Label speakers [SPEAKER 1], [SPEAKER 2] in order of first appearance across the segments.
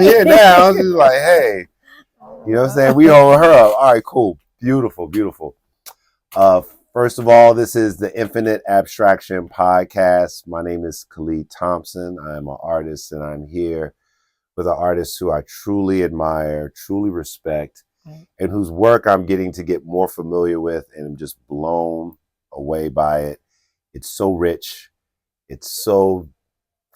[SPEAKER 1] Here now, I was just like, hey, you know what I'm saying? We hold her up. All right, cool. Beautiful, beautiful. Uh, First of all, this is the Infinite Abstraction Podcast. My name is Khalid Thompson. I'm an artist, and I'm here with an artist who I truly admire, truly respect, and whose work I'm getting to get more familiar with, and I'm just blown away by it. It's so rich. It's so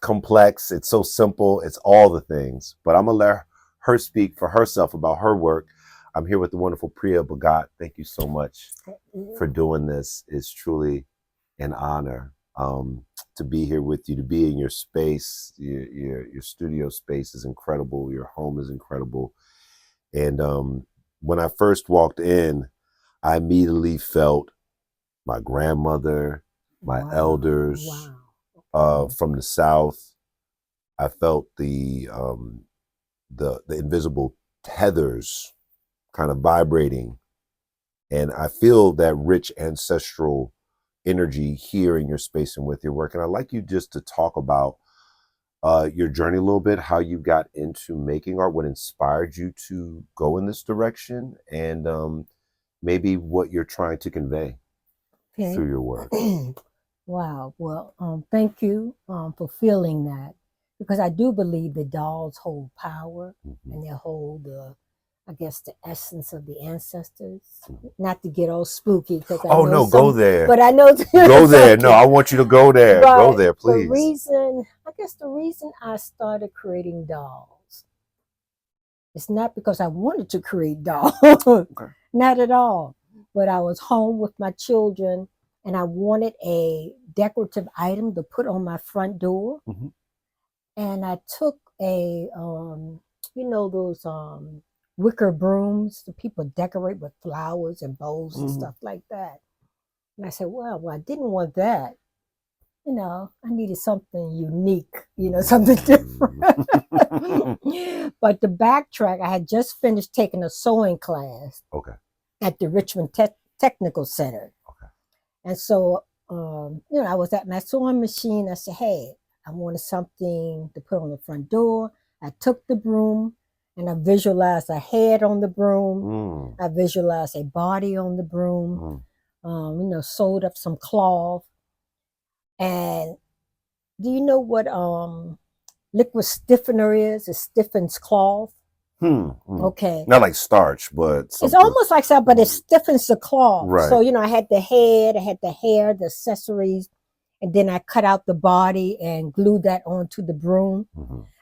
[SPEAKER 1] complex. It's so simple. It's all the things. But I'm going to let her speak for herself about her work. I'm here with the wonderful Priyah Bhagat. Thank you so much for doing this. It's truly an honor to be here with you, to be in your space. Your studio space is incredible. Your home is incredible. And when I first walked in, I immediately felt my grandmother, my elders from the South. I felt the invisible tethers kind of vibrating, and I feel that rich ancestral energy here in your space and with your work. And I'd like you just to talk about your journey a little bit, how you got into making art, what inspired you to go in this direction, and maybe what you're trying to convey through your work.
[SPEAKER 2] Wow. Well, thank you for feeling that, because I do believe the dolls hold power, and they hold the essence of the ancestors. Not to get all spooky, because
[SPEAKER 1] go there.
[SPEAKER 2] But I know
[SPEAKER 1] go there. No, I want you to go there. Go there, please.
[SPEAKER 2] The reason I started creating dolls, it's not because I wanted to create dolls. Not at all. But I was home with my children, and I wanted a decorative item to put on my front door. And I took those wicker brooms that people decorate with flowers and bows and stuff like that. And I said, well, I didn't want that. I needed something unique, something different. But to backtrack, I had just finished taking a sewing class at the Richmond Technical Center. And so, I was at my sewing machine. I said, hey, I wanted something to put on the front door. I took the broom and I visualized a head on the broom. I visualized a body on the broom. Sewed up some cloth. And do you know what liquid stiffener is? It stiffens cloth. Okay.
[SPEAKER 1] Not like starch, but
[SPEAKER 2] something. It's almost like that, but it stiffens the cloth.
[SPEAKER 1] Right.
[SPEAKER 2] So, I had the head, I had the hair, the accessories, and then I cut out the body and glued that onto the broom.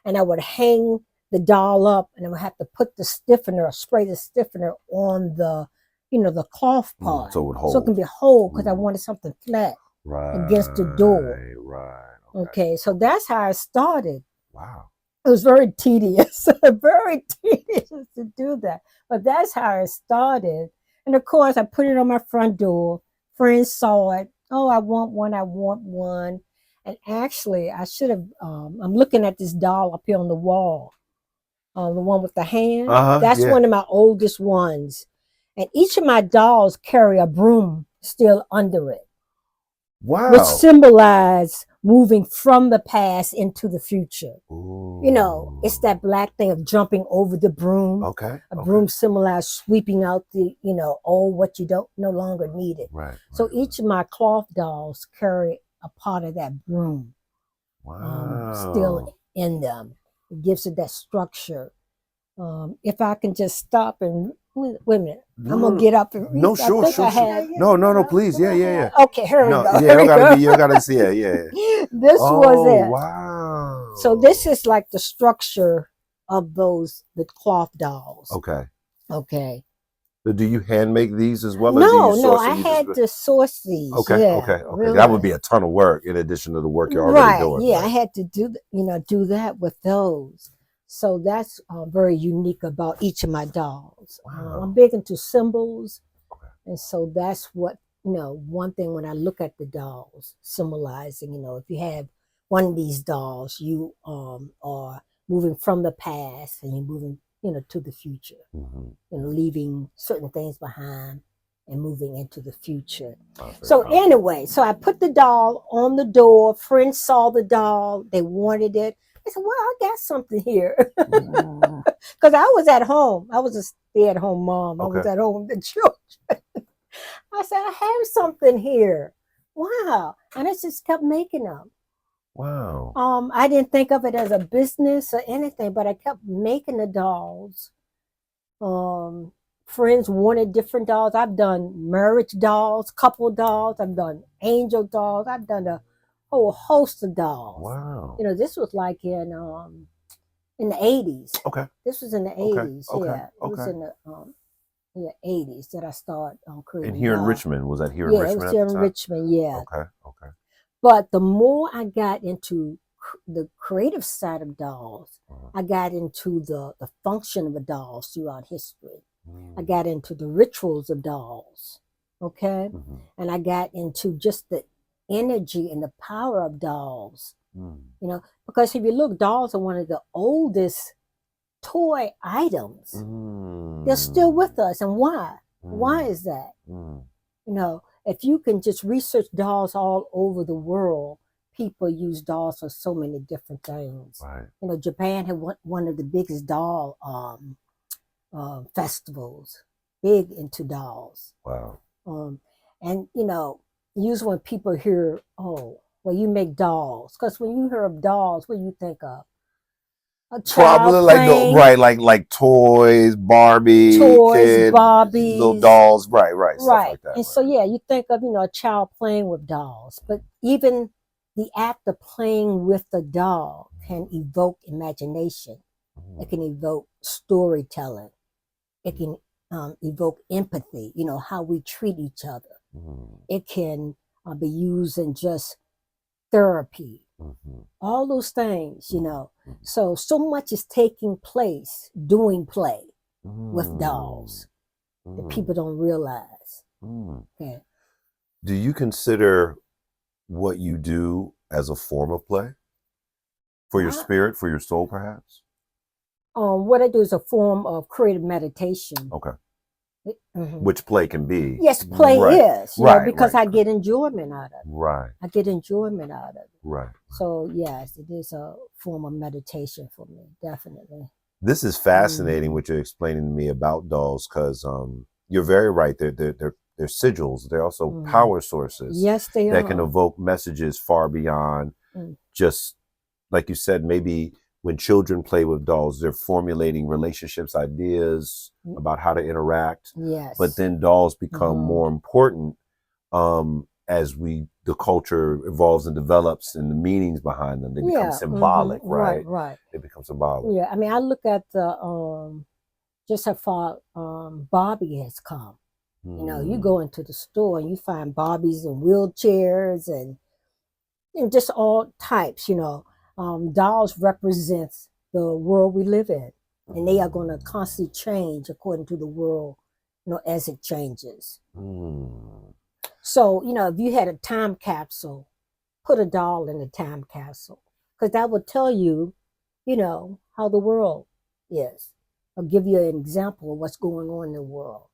[SPEAKER 2] And I would hang the doll up, and I would have to put the stiffener, spray the stiffener on the, the cloth part.
[SPEAKER 1] So it would hold.
[SPEAKER 2] So it can be whole, because I wanted something flat against the door.
[SPEAKER 1] Right.
[SPEAKER 2] Okay, so that's how I started.
[SPEAKER 1] Wow.
[SPEAKER 2] It was very tedious, very tedious to do that. But that's how it started. And of course, I put it on my front door. Friends saw it. Oh, I want one. And actually, I should have, I'm looking at this doll up here on the wall. The one with the hand. That's one of my oldest ones. And each of my dolls carry a broom still under it.
[SPEAKER 1] Wow.
[SPEAKER 2] Which symbolize moving from the past into the future.
[SPEAKER 1] Ooh.
[SPEAKER 2] It's that black thing of jumping over the broom. A broom symbolizes sweeping out the, what you don't no longer need it.
[SPEAKER 1] Right.
[SPEAKER 2] So each of my cloth dolls carry a part of that broom. Still in them. It gives it that structure. If I can just stop and wait a minute, I'm gonna get up and read.
[SPEAKER 1] No, sure. No, please, yeah.
[SPEAKER 2] Okay, here we go.
[SPEAKER 1] Yeah, you gotta see it. Yeah.
[SPEAKER 2] This was it.
[SPEAKER 1] Wow.
[SPEAKER 2] So this is like the structure of the cloth dolls. Okay.
[SPEAKER 1] So do you hand make these as well?
[SPEAKER 2] No, I had to source these.
[SPEAKER 1] Okay. Really. That would be a ton of work in addition to the work you're already doing.
[SPEAKER 2] Yeah, I had to do that with those. So that's very unique about each of my dolls. I'm big into symbols. And so that's what, one thing when I look at the dolls symbolizing, if you have one of these dolls, you are moving from the past and you're moving, to the future, leaving certain things behind and moving into the future. So anyway, so I put the doll on the door. Friends saw the doll. They wanted it. I said, well, I got something here.
[SPEAKER 1] Mm.
[SPEAKER 2] Because I was at home. I was a stay-at-home mom. I was
[SPEAKER 1] Okay.
[SPEAKER 2] at home with the children. I said, I have something here. Wow. And I just kept making them.
[SPEAKER 1] Wow.
[SPEAKER 2] I didn't think of it as a business or anything, but I kept making the dolls. Um, Friends wanted different dolls. I've done marriage dolls, couple dolls. I've done angel dolls. I've done a whole host of dolls.
[SPEAKER 1] Wow.
[SPEAKER 2] You know, this was like in the 80s.
[SPEAKER 1] Okay.
[SPEAKER 2] This was in the
[SPEAKER 1] Okay.
[SPEAKER 2] 80s.
[SPEAKER 1] Okay.
[SPEAKER 2] Yeah, it was
[SPEAKER 1] Okay.
[SPEAKER 2] in the 80s that I started
[SPEAKER 1] And
[SPEAKER 2] creating
[SPEAKER 1] here in
[SPEAKER 2] dolls.
[SPEAKER 1] Richmond, was that here in
[SPEAKER 2] Yeah, it
[SPEAKER 1] Richmond
[SPEAKER 2] was
[SPEAKER 1] at
[SPEAKER 2] here
[SPEAKER 1] the
[SPEAKER 2] in
[SPEAKER 1] time?
[SPEAKER 2] Richmond. Yeah,
[SPEAKER 1] Okay. Okay.
[SPEAKER 2] but the more I got into the creative side of dolls,
[SPEAKER 1] Uh-huh.
[SPEAKER 2] I got into the function of the dolls throughout history. I
[SPEAKER 1] Mm.
[SPEAKER 2] got into the rituals of dolls, okay?
[SPEAKER 1] Mhm.
[SPEAKER 2] And I got into just the energy and the power of dolls,
[SPEAKER 1] Mm.
[SPEAKER 2] you know, because if you look, dolls are one of the oldest toy items. They're still with us. And why? Why is that?
[SPEAKER 1] Mm.
[SPEAKER 2] You know, if you can just research dolls all over the world, people use dolls for so many different things.
[SPEAKER 1] Right.
[SPEAKER 2] You know, Japan had one of the biggest doll festivals, big into dolls.
[SPEAKER 1] Wow.
[SPEAKER 2] And you know, usually when people hear, oh, well, you make dolls, because when you hear of dolls, what do you think of? A child
[SPEAKER 1] Probably like
[SPEAKER 2] playing,
[SPEAKER 1] right, like toys, Barbie,
[SPEAKER 2] toys,
[SPEAKER 1] kid, little
[SPEAKER 2] Bobbies,
[SPEAKER 1] dolls, right, stuff
[SPEAKER 2] right.
[SPEAKER 1] like that.
[SPEAKER 2] And
[SPEAKER 1] Right.
[SPEAKER 2] so, yeah, you think of, you know, a child playing with dolls, but even the act of playing with the doll can evoke imagination. It can evoke storytelling. It can evoke empathy, you know, how we treat each other.
[SPEAKER 1] Mm.
[SPEAKER 2] It can be used in just therapy,
[SPEAKER 1] Mm-hmm.
[SPEAKER 2] all those things, you know.
[SPEAKER 1] Mm-hmm.
[SPEAKER 2] So much is taking place doing play with
[SPEAKER 1] Mm.
[SPEAKER 2] dolls that
[SPEAKER 1] Mm.
[SPEAKER 2] people don't realize.
[SPEAKER 1] Mm.
[SPEAKER 2] Okay.
[SPEAKER 1] Do you consider what you do as a form of play for your spirit, for your soul, perhaps?
[SPEAKER 2] What I do is a form of creative meditation.
[SPEAKER 1] Okay.
[SPEAKER 2] Mm-hmm.
[SPEAKER 1] Which play can be.
[SPEAKER 2] Yes, play
[SPEAKER 1] right.
[SPEAKER 2] is, you know, because I get enjoyment out of it.
[SPEAKER 1] Right.
[SPEAKER 2] I get enjoyment out of it.
[SPEAKER 1] Right.
[SPEAKER 2] So, yes, it is a form of meditation for me, definitely.
[SPEAKER 1] This is fascinating what you're explaining to me about dolls, because you're very right. They're sigils. They're also power sources.
[SPEAKER 2] Yes, they
[SPEAKER 1] that
[SPEAKER 2] are.
[SPEAKER 1] can evoke messages far beyond just, like you said, maybe when children play with dolls, they're formulating relationships, ideas about how to interact.
[SPEAKER 2] Yes.
[SPEAKER 1] But then dolls become more important as the culture evolves and develops, and the meanings behind them, they become symbolic, right?
[SPEAKER 2] Right.
[SPEAKER 1] They become symbolic.
[SPEAKER 2] Yeah, I mean, I look at the just how far Barbie has come. You know, you go into the store and you find Barbies in wheelchairs and just all types, you know. Dolls represents the world we live in, and they are going to constantly change according to the world, you know, as it changes. So, you know, if you had a time capsule, put a doll in the time capsule, because that would tell you, you know, how the world is. I'll give you an example of what's going on in the world.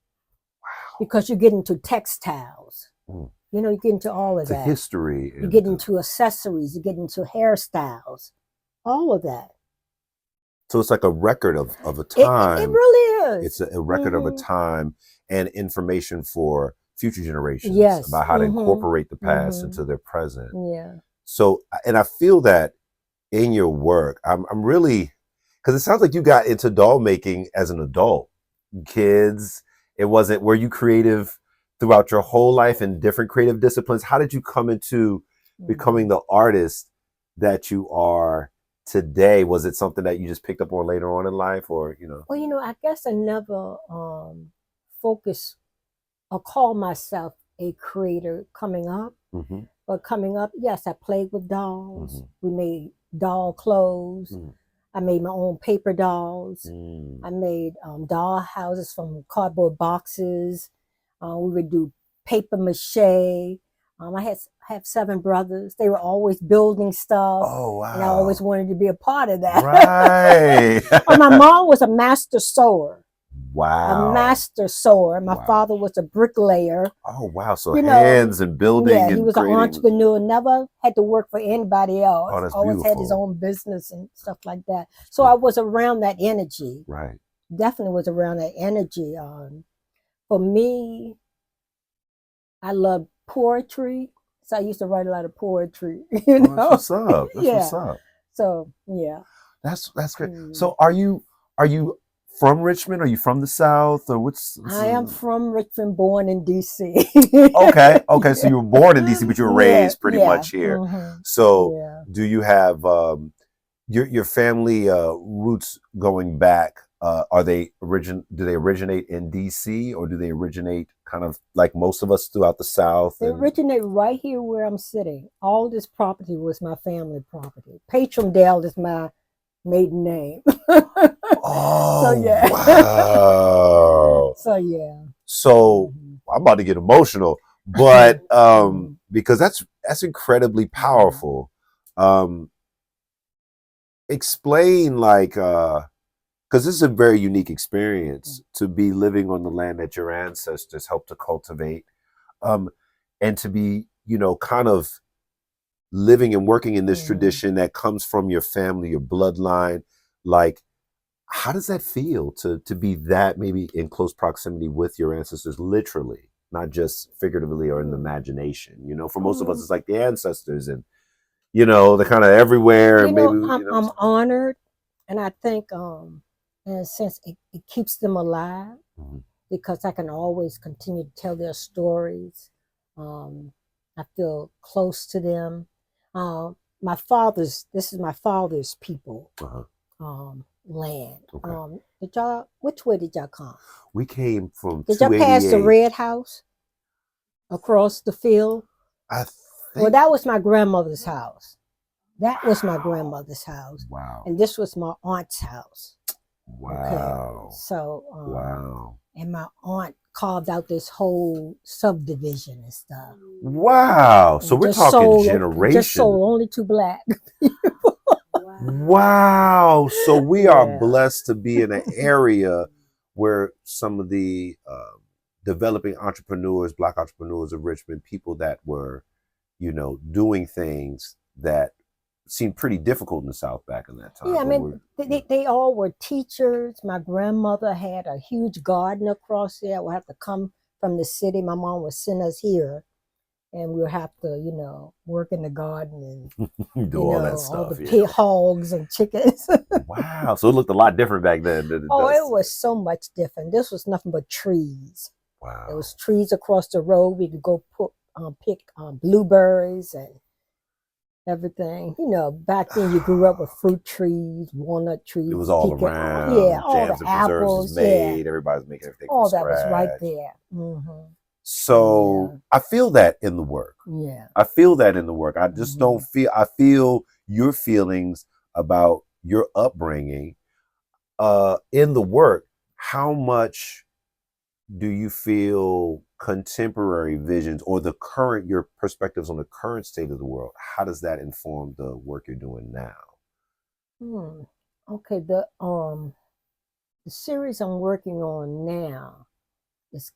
[SPEAKER 2] Wow. Because you get into textiles. You know, you get into all of that.
[SPEAKER 1] History.
[SPEAKER 2] You get into accessories. You get into hairstyles. All of that.
[SPEAKER 1] So it's like a record of a time.
[SPEAKER 2] It really is.
[SPEAKER 1] It's a record of a time and information for future generations about how to incorporate the past into their present.
[SPEAKER 2] Yeah.
[SPEAKER 1] So, and I feel that in your work, I'm really, because it sounds like you got into doll making as an adult. Kids, were you creative throughout your whole life in different creative disciplines? How did you come into becoming the artist that you are today? Was it something that you just picked up on later on in life, or, you know?
[SPEAKER 2] Well, you know, I guess I never focused or call myself a creator coming up. But coming up, yes, I played with dolls. We made doll clothes. I made my own paper dolls. I made doll houses from cardboard boxes. We would do paper mache. I have 7 brothers. They were always building stuff.
[SPEAKER 1] Oh, wow.
[SPEAKER 2] And I always wanted to be a part of that.
[SPEAKER 1] Right.
[SPEAKER 2] My mom was a master sewer. a
[SPEAKER 1] Wow.
[SPEAKER 2] master sewer. My
[SPEAKER 1] Wow.
[SPEAKER 2] father was a bricklayer.
[SPEAKER 1] Oh, wow. So
[SPEAKER 2] You know,
[SPEAKER 1] hands and building
[SPEAKER 2] Yeah,
[SPEAKER 1] and
[SPEAKER 2] he was an
[SPEAKER 1] creating.
[SPEAKER 2] entrepreneur, never had to work for anybody else.
[SPEAKER 1] Oh, that's
[SPEAKER 2] Always had his
[SPEAKER 1] beautiful.
[SPEAKER 2] own business and stuff like that. So I was around that energy.
[SPEAKER 1] Right.
[SPEAKER 2] Definitely was around that energy. For me, I love poetry. So I used to write a lot of poetry, you know.
[SPEAKER 1] That's what's up. That's
[SPEAKER 2] Yeah.
[SPEAKER 1] what's up.
[SPEAKER 2] So yeah.
[SPEAKER 1] That's great. So are you from Richmond? Are you from the South, or what's?
[SPEAKER 2] I am from Richmond, born in DC.
[SPEAKER 1] Okay. So you were born in DC, but you were raised pretty
[SPEAKER 2] Yeah.
[SPEAKER 1] much here.
[SPEAKER 2] Mhm.
[SPEAKER 1] So
[SPEAKER 2] Yeah.
[SPEAKER 1] do you have your family roots going back? Do they originate in DC, or do they originate kind of like most of us throughout the South?
[SPEAKER 2] They originate right here where I'm sitting. All this property was my family property. Patramdale is my maiden name.
[SPEAKER 1] Oh,
[SPEAKER 2] So yeah.
[SPEAKER 1] wow.
[SPEAKER 2] So yeah.
[SPEAKER 1] So I'm about to get emotional, but because that's incredibly powerful. Explain, like, because this is a very unique experience to be living on the land that your ancestors helped to cultivate, and to be, kind of living and working in this tradition that comes from your family, your bloodline. Like, how does that feel to be that maybe in close proximity with your ancestors, literally, not just figuratively or in the imagination? For most of us, it's like the ancestors, and they're kind of everywhere.
[SPEAKER 2] I'm honored, and I think in a sense it keeps them alive because I can always continue to tell their stories. I feel close to them. This is my father's people. Land.
[SPEAKER 1] Okay.
[SPEAKER 2] Which way did y'all come?
[SPEAKER 1] We came from
[SPEAKER 2] Did y'all pass the
[SPEAKER 1] 288.
[SPEAKER 2] red house across the field?
[SPEAKER 1] I
[SPEAKER 2] Well,
[SPEAKER 1] think.
[SPEAKER 2] that was my grandmother's house. That was my grandmother's house.
[SPEAKER 1] Wow.
[SPEAKER 2] And this was my aunt's house.
[SPEAKER 1] Wow.
[SPEAKER 2] Okay. So,
[SPEAKER 1] wow.
[SPEAKER 2] And my aunt carved out this whole subdivision and stuff.
[SPEAKER 1] Wow. So we're talking generations.
[SPEAKER 2] Just sold only to black.
[SPEAKER 1] Wow. So we are blessed to be in an area where some of the developing entrepreneurs, black entrepreneurs of Richmond, people that were, doing things that seemed pretty difficult in the South back in that time.
[SPEAKER 2] Yeah, I mean, they all were teachers. My grandmother had a huge garden across there. We'll have to come from the city. My mom would send us here, and we'll have to, work in the garden and
[SPEAKER 1] do all that stuff.
[SPEAKER 2] All the hogs and chickens.
[SPEAKER 1] Wow. So it looked a lot different back then than it does.
[SPEAKER 2] It was so much different. This was nothing but trees.
[SPEAKER 1] Wow.
[SPEAKER 2] There was trees across the road. We could go pick blueberries and everything. Back then you grew up with fruit trees, walnut trees.
[SPEAKER 1] It was all around.
[SPEAKER 2] Yeah, all
[SPEAKER 1] jams
[SPEAKER 2] the
[SPEAKER 1] and
[SPEAKER 2] apples.
[SPEAKER 1] Was made. Everybody's making everything.
[SPEAKER 2] All
[SPEAKER 1] from
[SPEAKER 2] that was
[SPEAKER 1] scratch.
[SPEAKER 2] right there. Mm-hmm.
[SPEAKER 1] So I feel that in the work.
[SPEAKER 2] Yeah.
[SPEAKER 1] I feel that in the work. I just don't feel. I feel your feelings about your upbringing in the work. How much do you feel contemporary visions or your perspectives on the current state of the world, how does that inform the work you're doing now?
[SPEAKER 2] Okay, the series I'm working on now is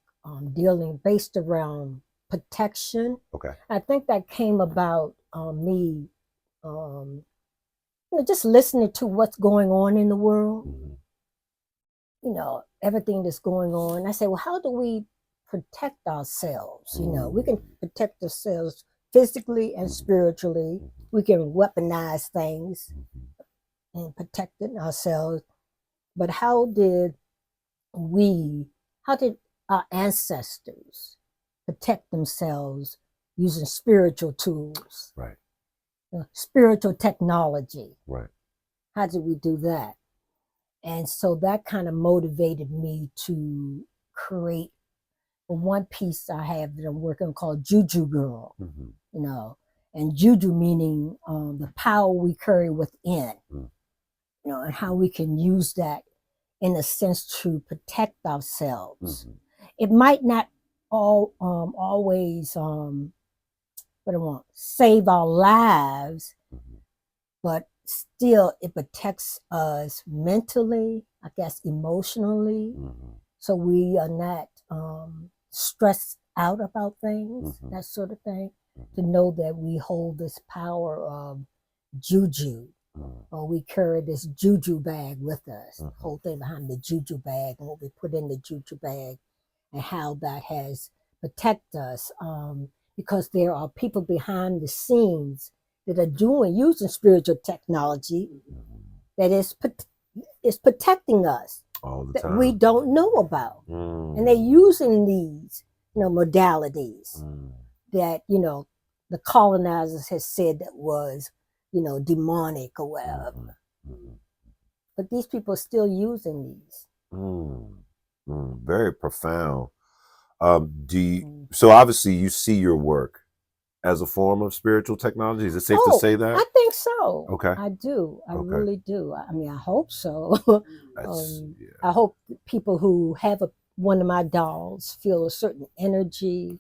[SPEAKER 2] dealing based around protection.
[SPEAKER 1] Okay.
[SPEAKER 2] I think that came about me just listening to what's going on in the world. Everything that's going on. I say, well, how do we protect ourselves? We can protect ourselves physically and spiritually. We can weaponize things and protect ourselves. But how did our ancestors protect themselves using spiritual tools?
[SPEAKER 1] Right.
[SPEAKER 2] Spiritual technology.
[SPEAKER 1] Right.
[SPEAKER 2] How did we do that? And so that kind of motivated me to create one piece I have that I'm working on called Juju Girl. And Juju meaning the power we carry within, and how we can use that in a sense to protect ourselves. It might not always save our lives, but still it protects us mentally, I guess emotionally, so we are not stressed out about things,
[SPEAKER 1] Mhm.
[SPEAKER 2] that sort of thing. To know that we hold this power of juju, or we carry this juju bag with us. The whole thing behind the juju bag and what we put in the juju bag, and how that has protected us. Because there are people behind the scenes that are using spiritual technology that is protecting us,
[SPEAKER 1] All the
[SPEAKER 2] that
[SPEAKER 1] time.
[SPEAKER 2] we don't know about. And they're using these, modalities that, the colonizers has said that was, demonic or whatever. But these people are still using these.
[SPEAKER 1] Very profound. So obviously you see your work as a form of spiritual technology. Is it safe to say that?
[SPEAKER 2] I think so.
[SPEAKER 1] Okay.
[SPEAKER 2] I do. I
[SPEAKER 1] Okay.
[SPEAKER 2] really do. I mean, I hope so.
[SPEAKER 1] Yeah.
[SPEAKER 2] I hope people who have one of my dolls feel a certain energy,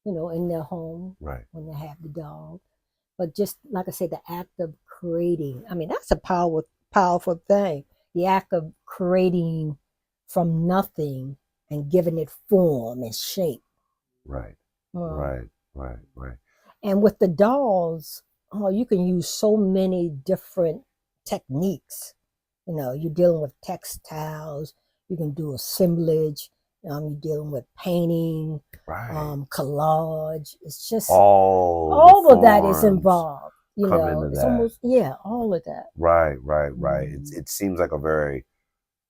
[SPEAKER 2] in their home
[SPEAKER 1] Right.
[SPEAKER 2] when they have the doll. But just like I said, the act of creating, I mean, that's a powerful thing. The act of creating from nothing and giving it form and shape.
[SPEAKER 1] Right. Right.
[SPEAKER 2] And with the dolls, you can use so many different techniques. You're dealing with textiles, you can do assemblage, you're dealing with painting, collage. It's just all of that is involved. It's almost all of that.
[SPEAKER 1] Right. It seems like a very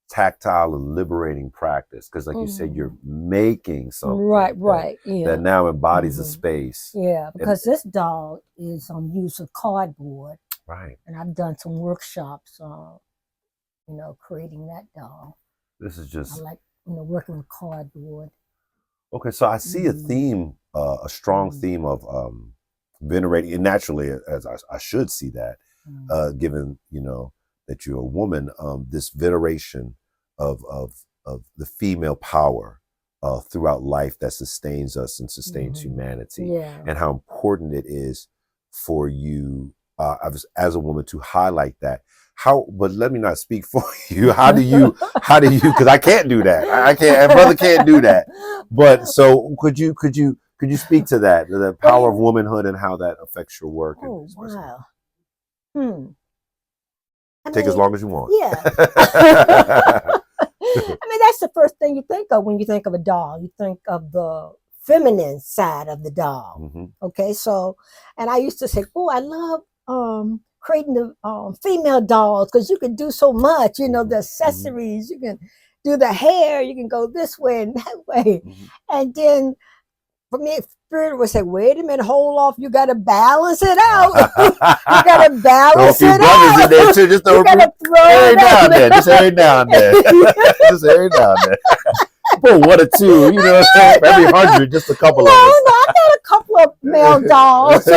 [SPEAKER 1] tactile and liberating practice because, like you said, you're making something that now embodies a space.
[SPEAKER 2] Yeah, because this doll is use of cardboard.
[SPEAKER 1] Right.
[SPEAKER 2] And I've done some workshops, creating that doll.
[SPEAKER 1] This is just
[SPEAKER 2] I like working with cardboard.
[SPEAKER 1] Okay, so I see a theme, a strong theme of venerating, and naturally, as I should see that, given that you're a woman, this veneration of the female power throughout life that sustains us and sustains humanity, and how important it is for you as a woman to highlight that. But let me not speak for you. How do you, because I can't do that. I can't, brother can't do that. But so could you speak to that, the power of womanhood and how that affects your work?
[SPEAKER 2] Oh, wow.
[SPEAKER 1] Take as long as you want.
[SPEAKER 2] Yeah. I mean, that's the first thing you think of when you think of a doll. You think of the feminine side of the doll. Okay, so, and I used to say, oh, I love creating the female dolls because you can do so much, the accessories, you can do the hair, you can go this way and that way. And then for me, Spirit would say, wait a minute, hold off, you got to balance it out. You got to balance it out.
[SPEAKER 1] In there too. Just
[SPEAKER 2] you got to throw
[SPEAKER 1] every
[SPEAKER 2] it
[SPEAKER 1] now
[SPEAKER 2] out
[SPEAKER 1] and then. Just every now and then. Just every now and then. Put one or two, every 100, just a couple of us.
[SPEAKER 2] No, I got a couple of male dolls.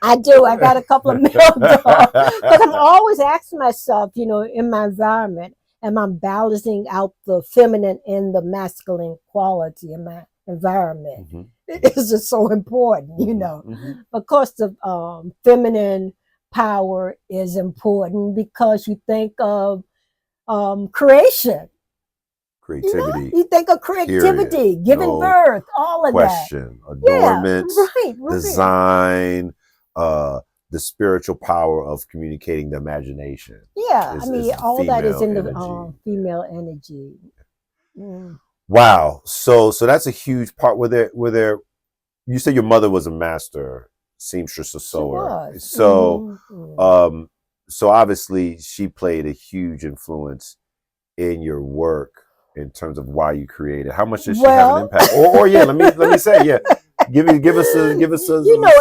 [SPEAKER 2] I do. I got a couple of male dolls. Because I'm always asking myself, in my environment, am I balancing out the feminine and the masculine quality in my environment? It's just so important, Because the feminine power is important because you think of creation.
[SPEAKER 1] Creativity.
[SPEAKER 2] You think of creativity, giving birth, all of that.
[SPEAKER 1] Adornments,
[SPEAKER 2] right.
[SPEAKER 1] Design, the spiritual power of communicating the imagination.
[SPEAKER 2] Yeah, all that is in the female energy.
[SPEAKER 1] Wow. So that's a huge part. Were there? You said your mother was a master seamstress or sewer. So, so obviously she played a huge influence in your work in terms of why you created. How much did she have an impact? Or let me say, give us a.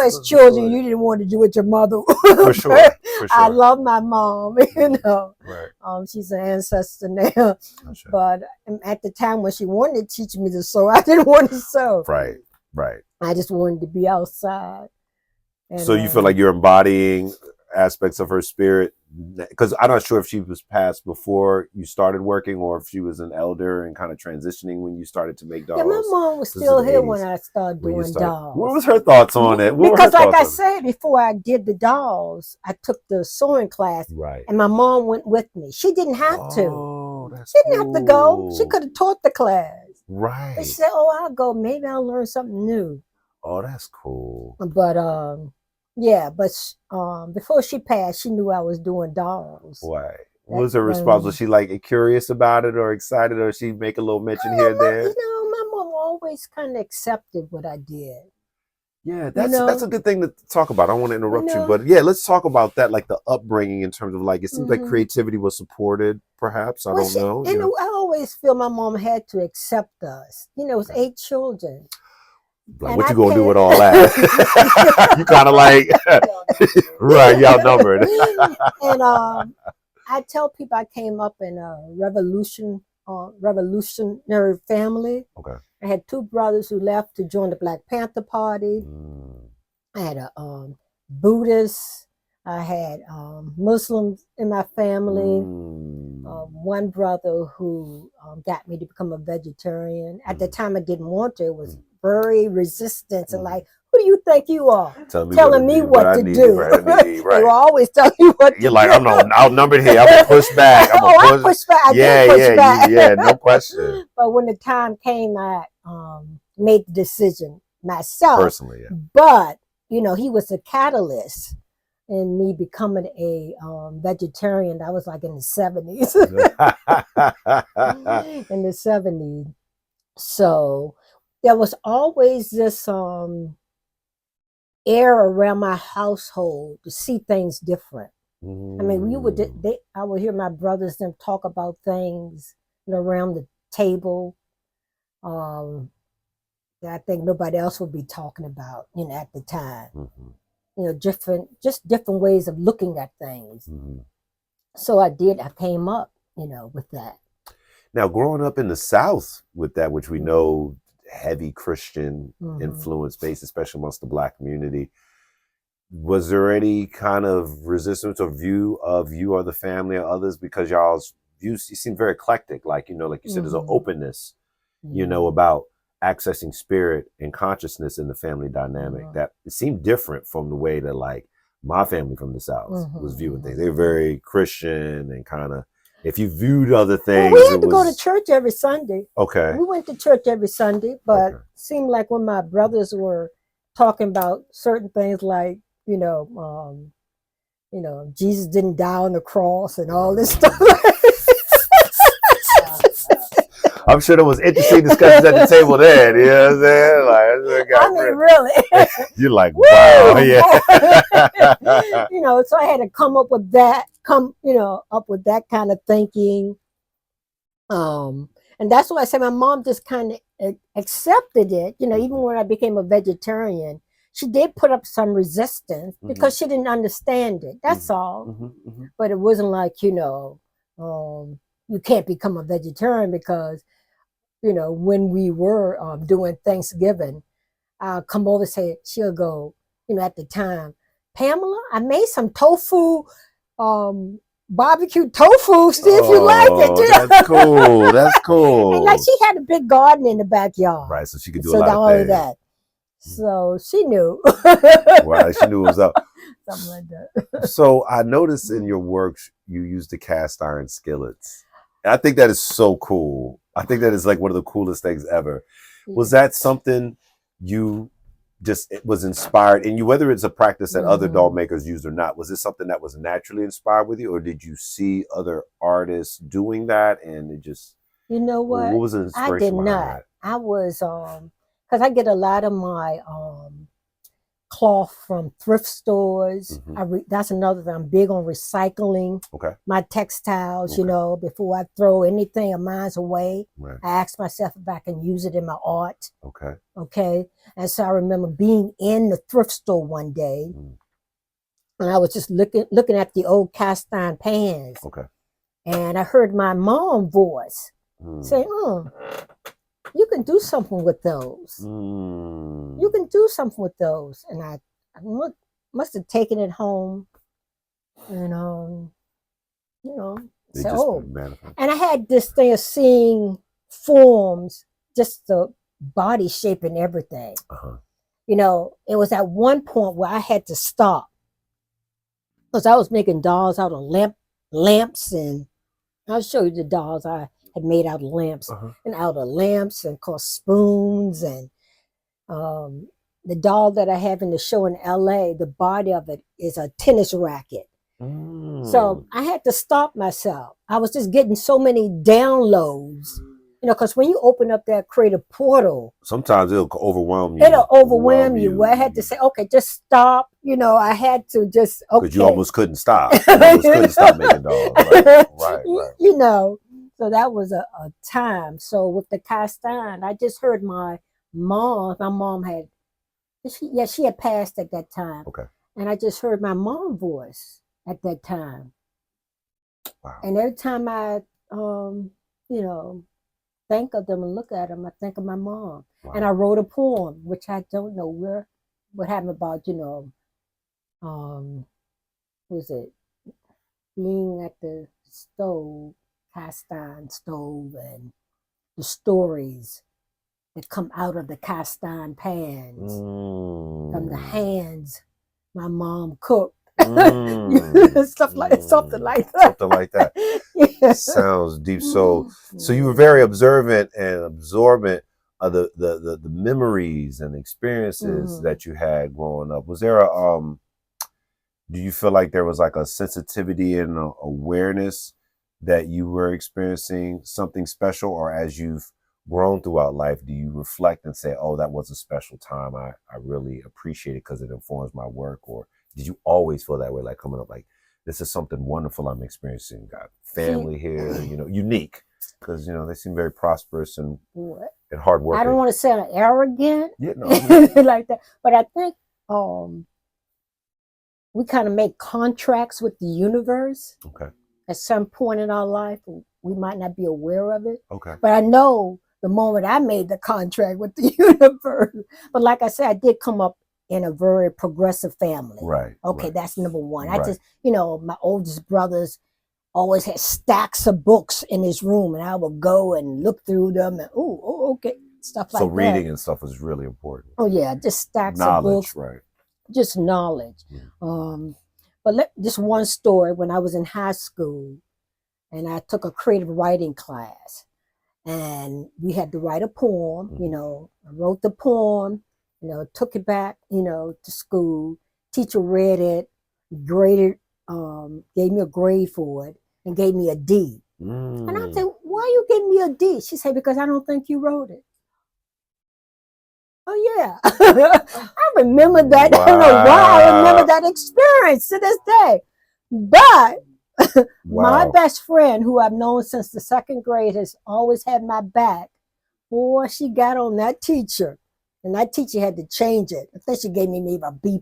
[SPEAKER 2] As children, you didn't want to do what your mother.
[SPEAKER 1] For sure.
[SPEAKER 2] I love my mom.
[SPEAKER 1] Right.
[SPEAKER 2] She's an ancestor now. Sure. But at the time when she wanted to teach me to sew, I didn't want to sew.
[SPEAKER 1] Right.
[SPEAKER 2] I just wanted to be outside. And,
[SPEAKER 1] so you feel like you're embodying aspects of her spirit, because I'm not sure if she was passed before you started working or if she was an elder and kind of transitioning when you started to make dolls.
[SPEAKER 2] Yeah, my mom was still here when I started doing dolls.
[SPEAKER 1] What was her thoughts on it?
[SPEAKER 2] Because like I said, before I did the dolls, I took the sewing class, and my mom went with me. She didn't have to.
[SPEAKER 1] that's
[SPEAKER 2] She didn't have to go. She could have taught the class.
[SPEAKER 1] Right.
[SPEAKER 2] But she said, "Oh, I'll go. Maybe I'll learn something new."
[SPEAKER 1] Oh, that's cool.
[SPEAKER 2] But yeah. But before she passed, she knew I was doing dolls.
[SPEAKER 1] Why? What was her response? Was she like curious about it or excited, or she make a little mention here and there?
[SPEAKER 2] You know, my mom always kind of accepted what I did.
[SPEAKER 1] Yeah, that's a good thing to talk about. I don't want to interrupt you, but yeah, let's talk about that, like the upbringing in terms of like it seems like creativity was supported, perhaps. I don't know.
[SPEAKER 2] And I always feel my mom had to accept us. You know, it was 8 children.
[SPEAKER 1] Like, what you gonna do with all that? You kind of like, right? Y'all numbered.
[SPEAKER 2] And I tell people I came up in a revolutionary family.
[SPEAKER 1] Okay.
[SPEAKER 2] I had 2 brothers who left to join the Black Panther Party. I had a Buddhist. I had Muslims in my family. One brother who got me to become a vegetarian. At the time, I didn't want to. It was very resistant and like, who do you think you are? Telling me what to do. Right. They were always telling me what to do.
[SPEAKER 1] You're like, I'm outnumbered here. I'm going to push back.
[SPEAKER 2] I pushed back. I did push back.
[SPEAKER 1] Yeah, no question.
[SPEAKER 2] But when the time came, I made the decision myself.
[SPEAKER 1] Personally, yeah.
[SPEAKER 2] But, you know, he was a catalyst in me becoming a vegetarian. That was like in the 70s. In the 70s. So there was always this air around my household to see things different. I mean, I would hear my brothers them talk about things, you know, around the table that I think nobody else would be talking about, you know, at the time. You know, different ways of looking at things. So I came up, you know, with that.
[SPEAKER 1] Now, growing up in the South with that, which we know heavy Christian influence based, especially amongst the Black community, was there any kind of resistance or view of you or the family or others because y'all's views, you seem very eclectic, like, you know, like you said, there's an openness, you know, about accessing spirit and consciousness in the family dynamic that it seemed different from the way that like my family from the South was viewing things. They were very Christian and kind of, if you viewed other things,
[SPEAKER 2] we had to go to church every Sunday.
[SPEAKER 1] Okay.
[SPEAKER 2] We went to church every Sunday, but it seemed like when my brothers were talking about certain things like, you know, Jesus didn't die on the cross and all this stuff.
[SPEAKER 1] I'm sure there was interesting discussions at the table then. You know what I'm saying? Like,
[SPEAKER 2] I mean, really.
[SPEAKER 1] You're like, wow, yeah.
[SPEAKER 2] You know, so I had to come up with that kind of thinking. And that's why I said my mom just kind of accepted it. You know, even when I became a vegetarian, she did put up some resistance because she didn't understand it. That's all. But it wasn't like, you know, you can't become a vegetarian because, you know, when we were doing Thanksgiving, I'll come over and say, she'll go, you know, at the time, Pamela, I made some tofu, barbecue tofu, see if you like it. You know?
[SPEAKER 1] That's cool. That's cool.
[SPEAKER 2] And like she had a big garden in the backyard.
[SPEAKER 1] Right, so she could do a lot of
[SPEAKER 2] that. So she knew.
[SPEAKER 1] Right, she knew it was up.
[SPEAKER 2] Something like that.
[SPEAKER 1] So I noticed in your works, you use the cast iron skillets. And I think that is so cool. I think that is like one of the coolest things ever. Yeah. Was that something you just was inspired in you, whether it's a practice that other doll makers use or not? Was this something that was naturally inspired with you, or did you see other artists doing that and it just,
[SPEAKER 2] you know what
[SPEAKER 1] was the inspiration?
[SPEAKER 2] I did not. That? I was because I get a lot of my cloth from thrift stores. That's another thing. I'm big on recycling my textiles, you know, before I throw anything of mine away. Right. I ask myself if I can use it in my art. Okay. And so I remember being in the thrift store one day and I was just looking at the old cast iron pans. And I heard my mom's voice say, you can do something with those. You can do something with those. And I must have taken it home and, you know, say, and I had this thing of seeing forms, just the body shape and everything. You know, it was at one point where I had to stop because I was making dolls out of lamps and I'll show you the dolls I had made out of lamps, and out of lamps, and called spoons, and um, the doll that I have in the show in LA, the body of it is a tennis racket. So I had to stop myself. I was just getting so many downloads, because when you open up that creative portal,
[SPEAKER 1] sometimes it'll overwhelm you.
[SPEAKER 2] It'll overwhelm you. Well, I had to say, okay, just stop. I had to just, okay.
[SPEAKER 1] Because you almost couldn't stop. You almost couldn't stop making dolls. Right.
[SPEAKER 2] So that was a time. So with the cast iron, I just heard my mom had, she had passed at that time.
[SPEAKER 1] Okay.
[SPEAKER 2] And I just heard my mom's voice at that time.
[SPEAKER 1] Wow.
[SPEAKER 2] And every time I, think of them and look at them, I think of my mom. Wow. And I wrote a poem, which I don't know what happened about, was it being at the stove, cast iron stove, and the stories that come out of the cast iron pans from the hands my mom cooked. Something like that.
[SPEAKER 1] Something like that. Yeah. Sounds deep. So you were very observant and absorbent of the memories and experiences that you had growing up. Was there do you feel like there was like a sensitivity and a awareness that you were experiencing something special, or as you've grown throughout life, do you reflect and say, oh, that was a special time, I really appreciate it because it informs my work? Or did you always feel that way, like coming up, like this is something wonderful I'm experiencing, got family here, unique, because they seem very prosperous and hard working?
[SPEAKER 2] I don't want to sound arrogant, like that, but I think we kind of make contracts with the universe.
[SPEAKER 1] Okay.
[SPEAKER 2] At some point in our life, we might not be aware of it.
[SPEAKER 1] Okay.
[SPEAKER 2] But I know the moment I made the contract with the universe. But like I said, I did come up in a very progressive family.
[SPEAKER 1] Right.
[SPEAKER 2] Okay,
[SPEAKER 1] right.
[SPEAKER 2] That's number one.
[SPEAKER 1] Right.
[SPEAKER 2] I just, my oldest brothers always had stacks of books in his room, and I would go and look through them and, okay, stuff like that.
[SPEAKER 1] So reading and stuff was really important.
[SPEAKER 2] Oh, yeah, just stacks of books.
[SPEAKER 1] Right.
[SPEAKER 2] Just knowledge. But just one story, when I was in high school and I took a creative writing class, and we had to write a poem, I wrote the poem, took it back, to school. Teacher read it, graded, gave me a grade for it, and gave me a D. And I said, why you gave me a D? She said, because I don't think you wrote it. Oh, yeah. I remember that. Wow. I don't know why I remember that experience to this day. But my best friend, who I've known since the second grade, has always had my back. Boy, she got on that teacher. And that teacher had to change it. I think she gave me maybe a B+.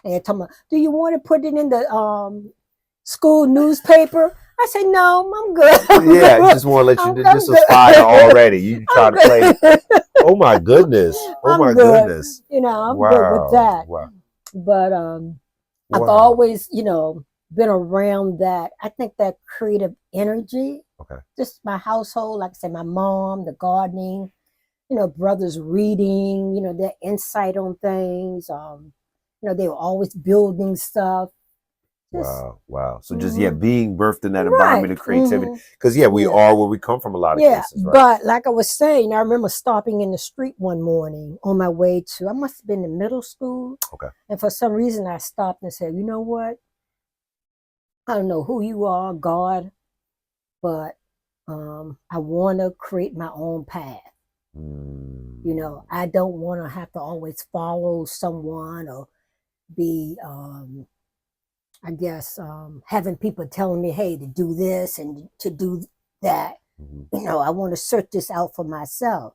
[SPEAKER 2] And told me, do you want to put it in the school newspaper? I said, no, I'm good.
[SPEAKER 1] I just want to let you know this was fire already. You trying to play. Oh my goodness. Oh my goodness.
[SPEAKER 2] I'm good with that.
[SPEAKER 1] Wow.
[SPEAKER 2] But I've always, been around that. I think that creative energy. Okay. Just my household, like I said, my mom, the gardening, brothers reading, their insight on things. They were always building stuff.
[SPEAKER 1] Wow. So just, being birthed in that environment of creativity. Because, we are where we come from a lot of cases, right?
[SPEAKER 2] But like I was saying, I remember stopping in the street one morning on my way to, I must have been in middle school.
[SPEAKER 1] Okay.
[SPEAKER 2] And for some reason, I stopped and said, you know what? I don't know who you are, God, but I want to create my own path. I don't want to have to always follow someone or be... I guess having people telling me, hey, to do this and to do that. I want to search this out for myself.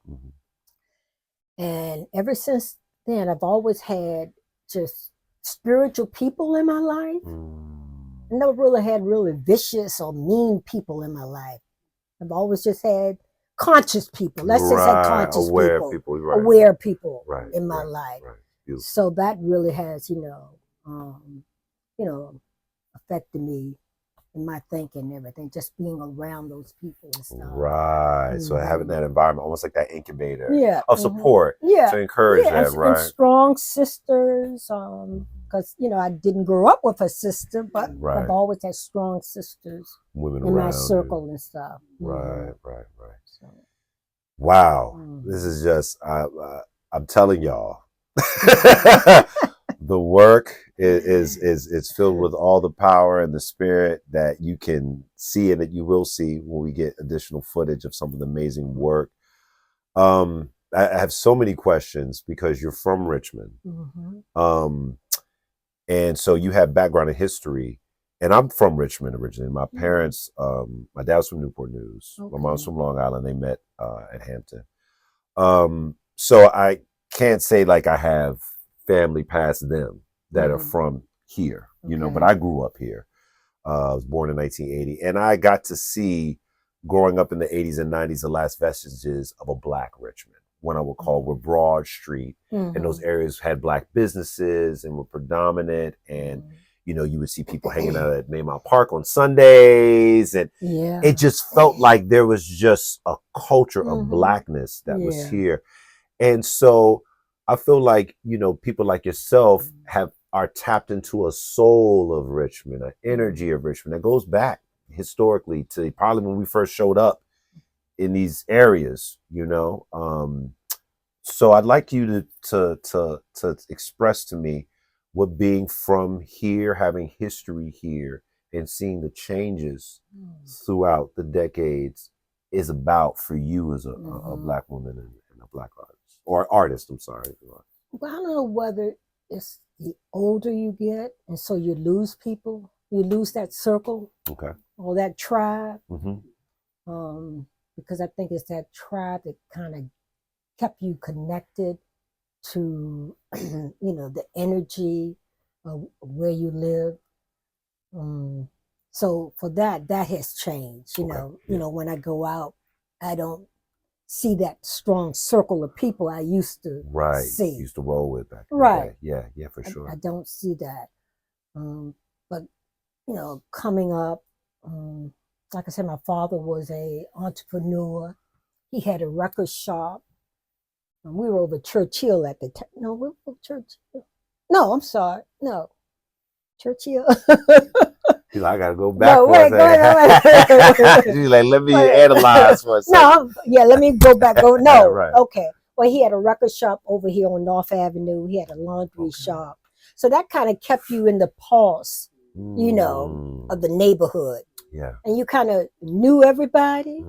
[SPEAKER 2] And ever since then, I've always had just spiritual people in my life. I never really had really vicious or mean people in my life. I've always just had conscious people. Let's just say conscious
[SPEAKER 1] aware
[SPEAKER 2] people.
[SPEAKER 1] Right.
[SPEAKER 2] Aware people in my life.
[SPEAKER 1] Right.
[SPEAKER 2] So that really has, affected me in my thinking and everything, just being around those people and stuff.
[SPEAKER 1] Right. So having that environment, almost like that incubator of support to encourage that, right?
[SPEAKER 2] And strong sisters, because I didn't grow up with a sister, but I've always had strong sisters, women in my circle and stuff.
[SPEAKER 1] Right. So. Wow, this is just I'm telling y'all, the work is filled with all the power and the spirit that you can see and that you will see when we get additional footage of some of the amazing work. I have so many questions because you're from Richmond, and so you have background in history. And I'm from Richmond originally. My parents, my dad was from Newport News. Okay. My mom's from Long Island. They met at Hampton. So I can't say like I have family past them that are from here, but I grew up here. I was born in 1980, and I got to see, growing up in the 80s and 90s, the last vestiges of a Black Richmond, when I would call where Broad Street and those areas had Black businesses and were predominant, and you would see people hanging out at Maymount Park on Sundays, and it just felt like there was just a culture of Blackness that was here. And so I feel like, people like yourself are tapped into a soul of Richmond, an energy of Richmond that goes back historically to probably when we first showed up in these areas, So I'd like you to express to me what being from here, having history here, and seeing the changes throughout the decades is about for you as a Black woman and a Black artist, or artist, I'm sorry.
[SPEAKER 2] Well, I don't know whether it's the older you get, and so you lose people, you lose that circle, or that tribe, because I think it's that tribe that kind of kept you connected to, the energy of where you live. So for that has changed. When I go out, I don't see that strong circle of people I used to see.
[SPEAKER 1] Used to roll with back.
[SPEAKER 2] Right.
[SPEAKER 1] Yeah, for sure.
[SPEAKER 2] I don't see that. But coming up, like I said, my father was a entrepreneur. He had a record shop. And we were over Churchill at the time. No, we were Churchill. No, I'm sorry. No, Churchill.
[SPEAKER 1] She's like, I gotta go back for a second. She's like, let me analyze for a second.
[SPEAKER 2] Let me go back. Okay. Well, he had a record shop over here on North Avenue. He had a laundry shop. So that kind of kept you in the pulse, of the neighborhood.
[SPEAKER 1] Yeah.
[SPEAKER 2] And you kind of knew everybody.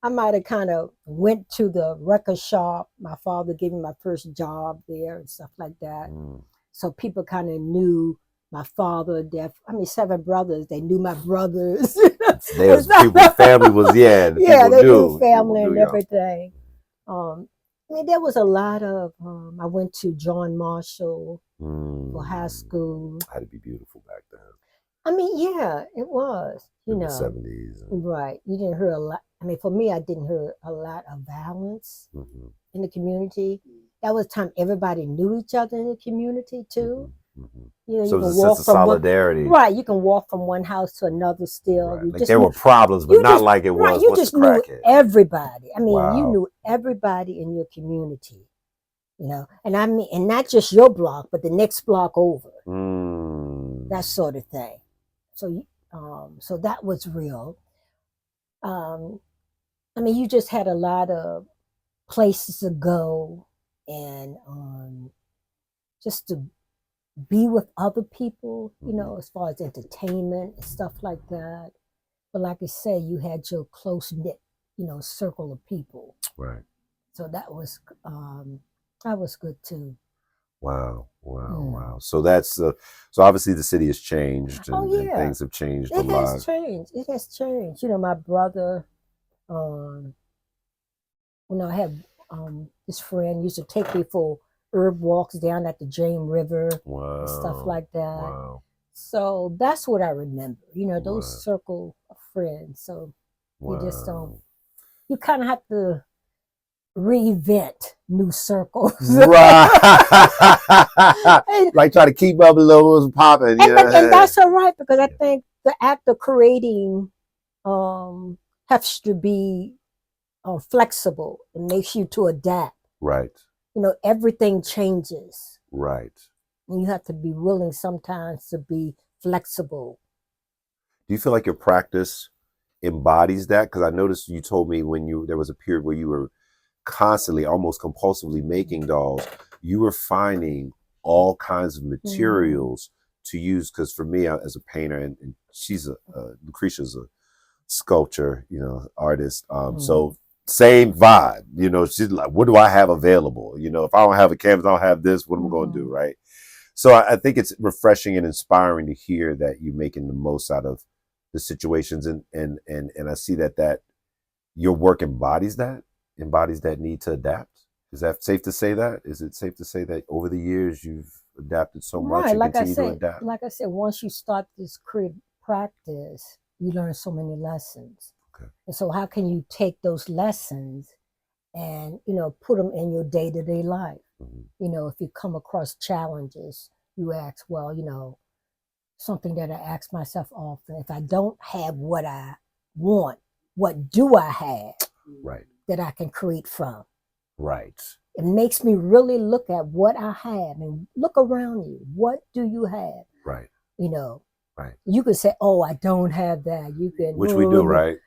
[SPEAKER 2] I might have kind of went to the record shop. My father gave me my first job there and stuff like that. So people kind of knew my father. 7 brothers. They knew my brothers.
[SPEAKER 1] People's family was they
[SPEAKER 2] knew family and everything. There was a lot of. I went to John Marshall for high school.
[SPEAKER 1] Had to be beautiful back then.
[SPEAKER 2] It was.
[SPEAKER 1] In the 70s.
[SPEAKER 2] Right. You didn't hear a lot. For me, I didn't hear a lot of violence in the community. That was the time everybody knew each other in the community too.
[SPEAKER 1] So it's a sense of solidarity.
[SPEAKER 2] Right. You can walk from one house to another still.
[SPEAKER 1] Right. There were problems, but not like it was.
[SPEAKER 2] Right. You just knew everybody. You knew everybody in your community. And not just your block, but the next block over. That sort of thing. So that was real. You just had a lot of places to go and just to be with other people, as far as entertainment and stuff like that. But like I say, you had your close-knit, circle of people.
[SPEAKER 1] Right.
[SPEAKER 2] So that was good too.
[SPEAKER 1] Wow. So that's so obviously the city has changed and things have changed a lot.
[SPEAKER 2] It has changed. My brother, I had this friend used to take me for herb walks down at the James River and stuff like that.
[SPEAKER 1] Wow.
[SPEAKER 2] So that's what I remember. Those circle of friends. So you just don't. You kind of have to reinvent new circles.
[SPEAKER 1] Right.
[SPEAKER 2] and,
[SPEAKER 1] Like try to keep up a little what's popping.
[SPEAKER 2] and that's all right, because I think the act of creating has to be flexible. It makes you to adapt.
[SPEAKER 1] Right.
[SPEAKER 2] Everything changes.
[SPEAKER 1] Right.
[SPEAKER 2] And you have to be willing sometimes to be flexible.
[SPEAKER 1] Do you feel like your practice embodies that? Because I noticed you told me there was a period where you were constantly, almost compulsively making dolls. You were finding all kinds of materials to use. Because for me, as a painter, and she's Lucretia's a sculpture, artist. So same vibe. She's like, what do I have available? If I don't have a canvas, I don't have this. What am I going to do, right? So I think it's refreshing and inspiring to hear that you're making the most out of the situations, and I see that your work embodies that need to adapt. Is that safe to say that? Is it safe to say that over the years you've adapted so much and continue to adapt?
[SPEAKER 2] Like I said, once you start this creative practice, you learn so many lessons.
[SPEAKER 1] Okay.
[SPEAKER 2] And so how can you take those lessons and, put them in your day-to-day life? If you come across challenges, you ask, well, something that I ask myself often, if I don't have what I want, what do I have
[SPEAKER 1] right
[SPEAKER 2] that I can create from?
[SPEAKER 1] Right.
[SPEAKER 2] It makes me really look at what I have and look around you. What do you have?
[SPEAKER 1] Right.
[SPEAKER 2] Right. You can say, oh, I don't have that. You can.
[SPEAKER 1] Which we do, right?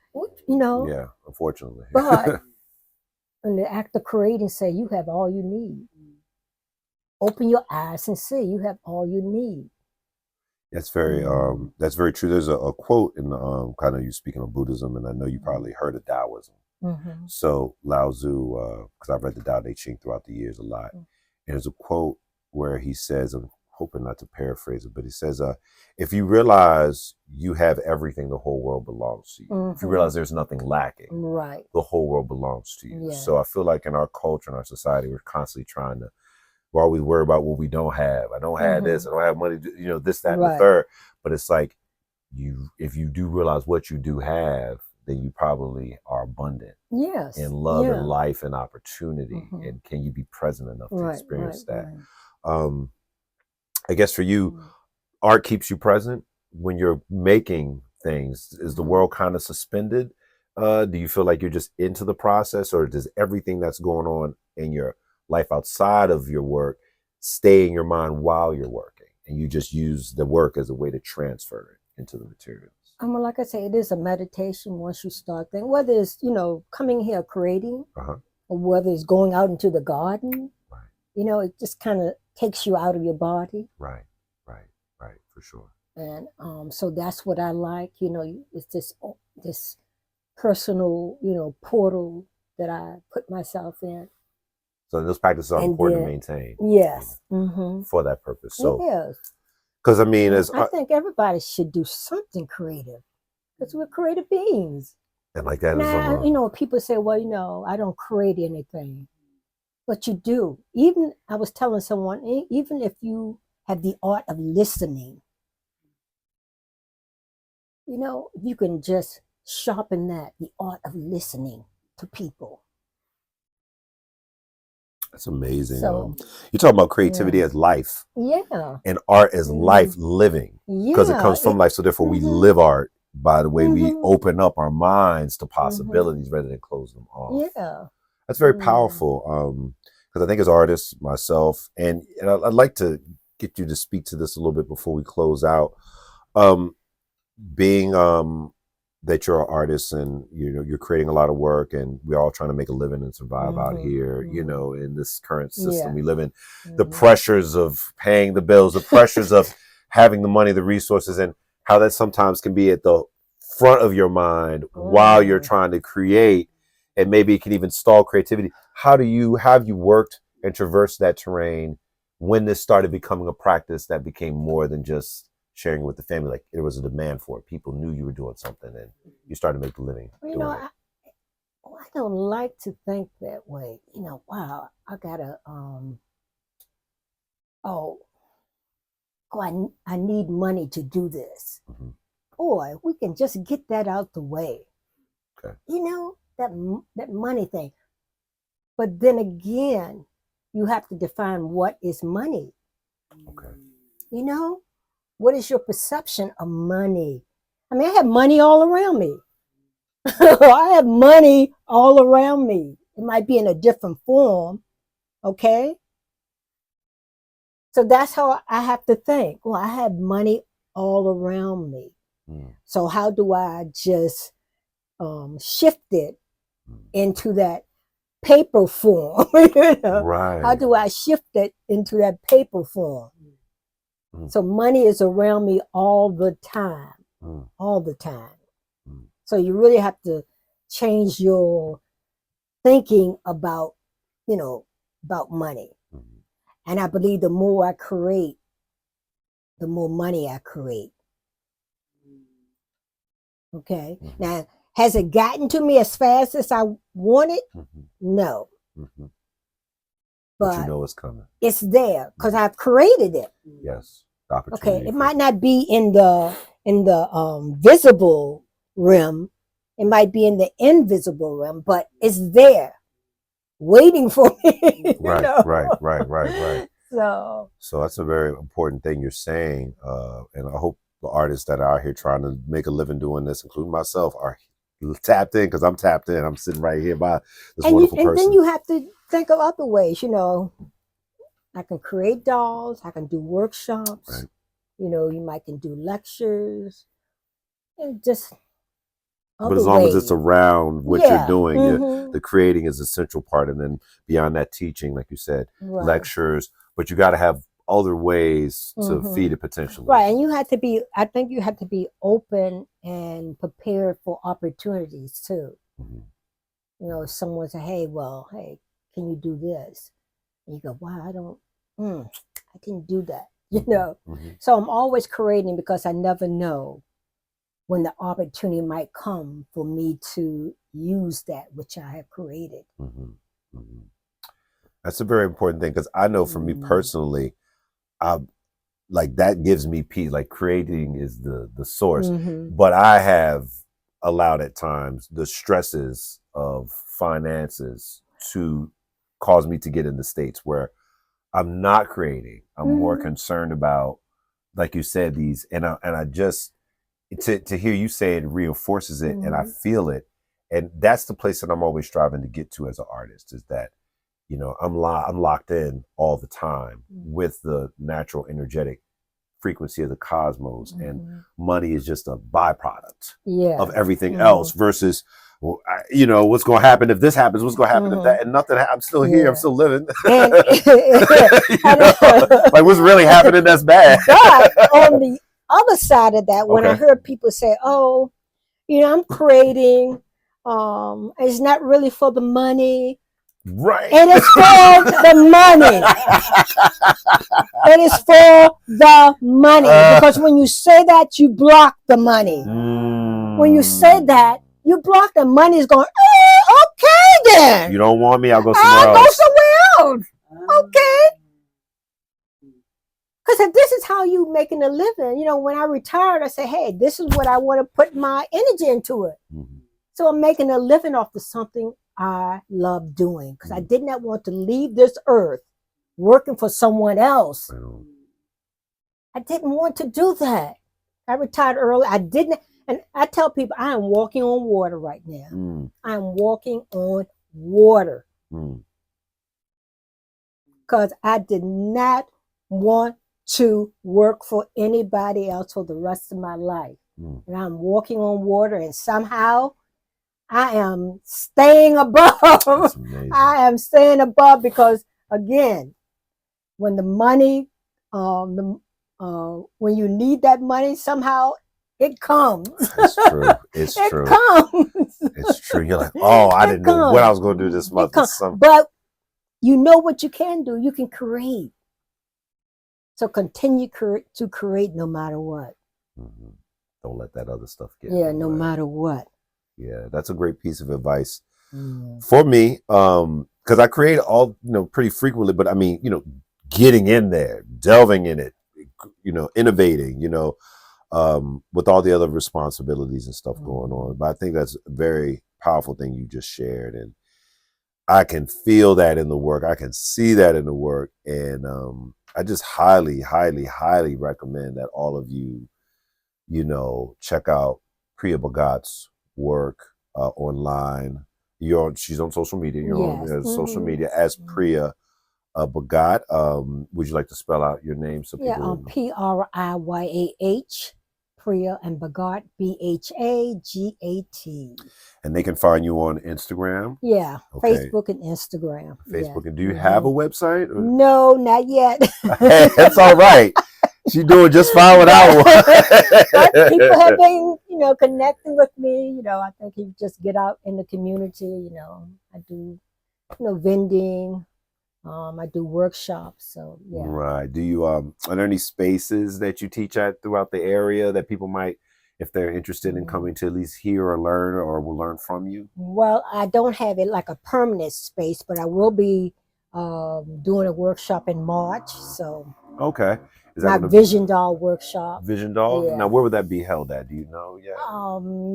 [SPEAKER 2] Yeah,
[SPEAKER 1] unfortunately.
[SPEAKER 2] But in the act of creating, say, you have all you need. Open your eyes and see you have all you need.
[SPEAKER 1] That's very true. There's a quote in the kind of, you speaking of Buddhism, and I know you probably heard of Taoism. So Lao Tzu, because I've read the Tao Te Ching throughout the years a lot, and there's a quote where he says, I'm hoping not to paraphrase it, but he says, if you realize you have everything, the whole world belongs to you. If you realize there's nothing lacking,
[SPEAKER 2] right,
[SPEAKER 1] the whole world belongs to you.
[SPEAKER 2] Yeah.
[SPEAKER 1] So I feel like in our culture, in our society, we're constantly trying to, we're always worried about what we don't have. I don't have this. I don't have money. This, that, and the third. But it's like, if you do realize what you do have, then you probably are abundant.
[SPEAKER 2] Yes.
[SPEAKER 1] In love and life and opportunity. And can you be present enough to experience that? Right. I guess for you, art keeps you present when you're making things. Is the world kind of suspended? Do you feel like you're just into the process, or does everything that's going on in your life outside of your work stay in your mind while you're working, and you just use the work as a way to transfer it into the materials?
[SPEAKER 2] Like I say, it is a meditation once you start thinking, whether it's, coming here creating, or whether it's going out into the garden, it just kind of takes you out of your body.
[SPEAKER 1] Right, for sure.
[SPEAKER 2] And so that's what I like, it's this personal, portal that I put myself in.
[SPEAKER 1] So those practices are important to maintain.
[SPEAKER 2] Yes.
[SPEAKER 1] For that purpose. So
[SPEAKER 2] yes.
[SPEAKER 1] Because I mean,
[SPEAKER 2] I think everybody should do something creative, because we're creative beings.
[SPEAKER 1] And like that
[SPEAKER 2] now, people say, well, I don't create anything, but you do. Even I was telling someone, even if you have the art of listening, you can just sharpen the art of listening to people.
[SPEAKER 1] That's amazing. So, you talk about creativity as life.
[SPEAKER 2] Yeah.
[SPEAKER 1] And art as life living. Because it comes from life. So therefore we live art by the way we open up our minds to possibilities rather than close them off.
[SPEAKER 2] Yeah.
[SPEAKER 1] That's very powerful. Because I think as artists, myself, and I'd like to get you to speak to this a little bit before we close out. Being that you're an artist and you're creating a lot of work, and we're all trying to make a living and survive out here, in this current system we live in, the pressures of paying the bills, the pressures of having the money, the resources, and how that sometimes can be at the front of your mind while you're trying to create, and maybe it can even stall creativity. Have you worked and traversed that terrain when this started becoming a practice that became more than just sharing with the family? Like, there was a demand for it. People knew you were doing something, and you started to make a living.
[SPEAKER 2] I don't like to think that way. Wow, I gotta I need money to do this. Boy, we can just get that out the way.
[SPEAKER 1] Okay.
[SPEAKER 2] That money thing. But then again, you have to define what is money.
[SPEAKER 1] Okay.
[SPEAKER 2] You know, what is your perception of money? I mean, I have money all around me. I have money all around me. It might be in a different form. Okay. So that's how I have to think. Well, I have money all around me.
[SPEAKER 1] Mm.
[SPEAKER 2] So how do I just shift it into that paper form? You know?
[SPEAKER 1] Right.
[SPEAKER 2] How do I shift it into that paper form?
[SPEAKER 1] Mm.
[SPEAKER 2] So money is around me all the time,
[SPEAKER 1] Mm.
[SPEAKER 2] all the time.
[SPEAKER 1] Mm.
[SPEAKER 2] So you really have to change your thinking about, about money.
[SPEAKER 1] Mm.
[SPEAKER 2] And I believe the more I create, the more money I create. Okay.
[SPEAKER 1] Mm-hmm.
[SPEAKER 2] Now, has it gotten to me as fast as I wanted?
[SPEAKER 1] Mm-hmm.
[SPEAKER 2] No.
[SPEAKER 1] Mm-hmm.
[SPEAKER 2] But
[SPEAKER 1] you know it's coming.
[SPEAKER 2] It's there because I've created it.
[SPEAKER 1] Yes. The
[SPEAKER 2] Okay.
[SPEAKER 1] opportunity.
[SPEAKER 2] It might not be in the visible realm. It might be in the invisible realm, but it's there, waiting for me.
[SPEAKER 1] Right, right.
[SPEAKER 2] So
[SPEAKER 1] that's a very important thing you're saying. And I hope the artists that are out here trying to make a living doing this, including myself, are tapped in, because I'm tapped in. I'm sitting right here by this wonderful person.
[SPEAKER 2] And then you have to think of other ways. I can create dolls. I can do workshops.
[SPEAKER 1] Right.
[SPEAKER 2] You might can do lectures, and just
[SPEAKER 1] but as long as it's around what you're doing,
[SPEAKER 2] Mm-hmm.
[SPEAKER 1] the creating is a central part. And then beyond that, teaching, like you said,
[SPEAKER 2] Right.
[SPEAKER 1] lectures, but you got to have other ways to
[SPEAKER 2] Mm-hmm.
[SPEAKER 1] feed it potentially.
[SPEAKER 2] Right. And I think you have to be open and prepared for opportunities too.
[SPEAKER 1] Mm-hmm.
[SPEAKER 2] If someone say, hey, can you do this? And you go, wow, I didn't do that.
[SPEAKER 1] Mm-hmm.
[SPEAKER 2] So I'm always creating because I never know when the opportunity might come for me to use that which I have created.
[SPEAKER 1] Mm-hmm. Mm-hmm. That's a very important thing, because I know for me personally, like that gives me peace. Like creating is the source, but I have allowed at times the stresses of finances to cause me to get in the states where I'm not creating. I'm more concerned about, like you said, these, and I just, to hear you say it reinforces it, and I feel it, and that's the place that I'm always striving to get to as an artist, is that I'm locked in all the time with the natural energetic frequency of the cosmos, and money is just a byproduct of everything else, versus what's going to happen if this happens, what's going to happen if that, and nothing. I'm still here. I'm still living. Like what's really happening that's bad.
[SPEAKER 2] But on the other side of that, when I heard people say, oh, I'm creating, it's not really for the money.
[SPEAKER 1] Right.
[SPEAKER 2] It is for the money. It is for the money. Because when you say that, you block the money. When you say that, you block the money. Is going, okay then.
[SPEAKER 1] You don't want me, I'll go somewhere else.
[SPEAKER 2] I'll go somewhere else. Okay. Because if this is how you making a living, when I retired, I say, hey, this is what I want to put my energy into it. So I'm making a living off of something I love doing, because I did not want to leave this earth working for someone else. I didn't want to do that. I retired early. I didn't. And I tell people, I am walking on water right now. I'm walking on water. Because I did not want to work for anybody else for the rest of my life. And I'm walking on water, and somehow I am staying above. I am staying above because, again, when the money, when you need that money, somehow it comes.
[SPEAKER 1] It's true. It's true.
[SPEAKER 2] It comes.
[SPEAKER 1] It's true. You're like, oh, I didn't know what I was going to do this month.
[SPEAKER 2] But you know what you can do. You can create. So continue to create no matter what.
[SPEAKER 1] Don't let that other stuff get.
[SPEAKER 2] Yeah, no matter what.
[SPEAKER 1] Yeah, that's a great piece of advice for me. Because I create all, pretty frequently, but I mean, getting in there, delving in it, innovating, with all the other responsibilities and stuff going on. But I think that's a very powerful thing you just shared. And I can feel that in the work. I can see that in the work. And I just highly, highly, highly recommend that all of you, check out Priyah Bhagat's work online. She's on social media. You're
[SPEAKER 2] Yes.
[SPEAKER 1] on social media as Priyah Bhagat. Would you like to spell out your name so
[SPEAKER 2] Yeah,
[SPEAKER 1] people?
[SPEAKER 2] Priyah, Priyah, and Bhagat, Bhagat.
[SPEAKER 1] And they can find you on Instagram.
[SPEAKER 2] Yeah,
[SPEAKER 1] Okay.
[SPEAKER 2] Facebook and Instagram.
[SPEAKER 1] Facebook.
[SPEAKER 2] Yeah.
[SPEAKER 1] And do you have a website? Or?
[SPEAKER 2] No, not yet.
[SPEAKER 1] Hey, that's all right. She's doing just fine without one.
[SPEAKER 2] But people have been, connecting with me. I think you just get out in the community. I do, vending. I do workshops. So yeah.
[SPEAKER 1] Right. Do you are there any spaces that you teach at throughout the area that people might, if they're interested in coming to at least hear or learn or will learn from you?
[SPEAKER 2] Well, I don't have it like a permanent space, but I will be doing a workshop in March. So
[SPEAKER 1] okay.
[SPEAKER 2] Is that my Vision Doll workshop?
[SPEAKER 1] Vision Doll? Yeah. Now, where would that be held at? Do you know yet?